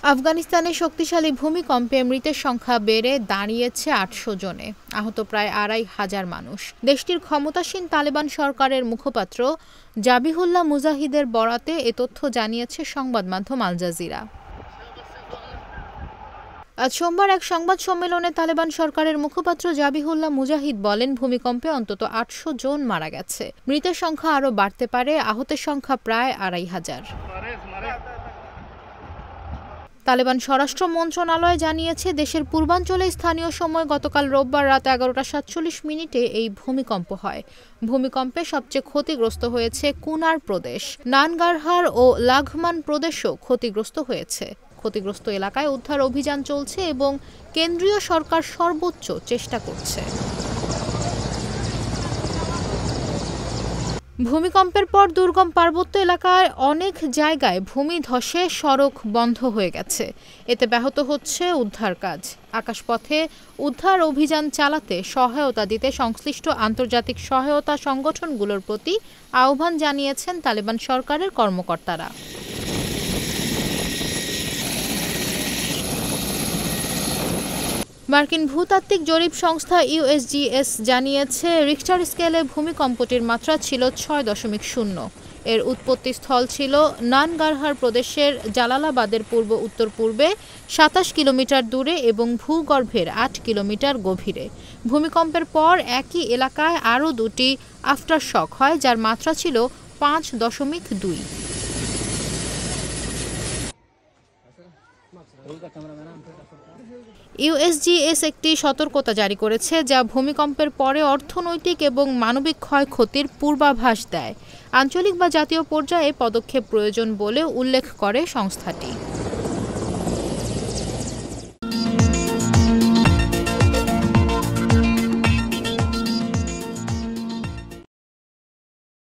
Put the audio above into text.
আফগানিস্তানে শক্তিশালী ভূমিকম্পে মৃতের সংখ্যা বেড়ে দাঁড়িয়েছে ৮০০ জনে, আহত প্রায় ২৫০০ মানুষ। দেশটির ক্ষমতাসীন তালেবান সরকারের মুখপাত্র জাবিহুল্লাহ মুজাহিদের বরাতে এ তথ্য জানিয়েছে সংবাদ মাধ্যম আল জাজিরা। আজ সোমবার এক সংবাদ সম্মেলনে তালেবান সরকারের মুখপাত্র জাবিহুল্লাহ মুজাহিদ বলেন, ভূমিকম্পে অন্তত ৮০০ জন মারা গেছে। মৃতের সংখ্যা আরও বাড়তে পারে, আহতের সংখ্যা প্রায় ২৫০০। তালেবান স্বরাষ্ট্র মন্ত্রণালয় জানিয়েছে, দেশের পূর্বাঞ্চলে স্থানীয় সময় গতকাল রোববার রাত ১১টা ৪৭ এই ভূমিকম্প হয়। ভূমিকম্পে সবচেয়ে ক্ষতিগ্রস্ত হয়েছে কুনার প্রদেশ। নানগারহার ও লাঘমান প্রদেশও ক্ষতিগ্রস্ত হয়েছে। ক্ষতিগ্রস্ত এলাকায় উদ্ধার অভিযান চলছে এবং কেন্দ্রীয় সরকার সর্বোচ্চ চেষ্টা করছে। ভূমিকম্পের পর দুর্গম পার্বত্য এলাকায় অনেক জায়গায় ভূমিধসে সড়ক বন্ধ হয়ে গেছে। এতে ব্যাহত হচ্ছে উদ্ধার কাজ। আকাশপথে উদ্ধার অভিযান চালাতে সহায়তা দিতে সংশ্লিষ্ট আন্তর্জাতিক সহায়তা সংগঠনগুলোর প্রতি আহ্বান জানিয়েছেন তালেবান সরকারের কর্মকর্তারা। মার্কিন ভূতাত্ত্বিক জরিপ সংস্থা ইউএসজিএস জানিয়েছে, রিখটার স্কেলে ভূমিকম্পটির মাত্রা ছিল ৬.০। এর উৎপত্তিস্থল ছিল নানগারহার প্রদেশের জালালাবাদের পূর্ব উত্তর পূর্বে ২৭ কিলোমিটার দূরে এবং ভূগর্ভের ৮ কিলোমিটার গভীরে। ভূমিকম্পের পর একই এলাকায় আরও দুটি আফটারশক হয়, যার মাত্রা ছিল ৫.২। ইউএসজিএস একটি সতর্কতা জারি করেছে, যা ভূমিকম্পের পরে অর্থনৈতিক এবং মানবিক ক্ষয়ক্ষতির পূর্বাভাস দেয়। আঞ্চলিক বা জাতীয় পর্যায়ে পদক্ষেপ প্রয়োজন বলে উল্লেখ করে সংস্থাটি।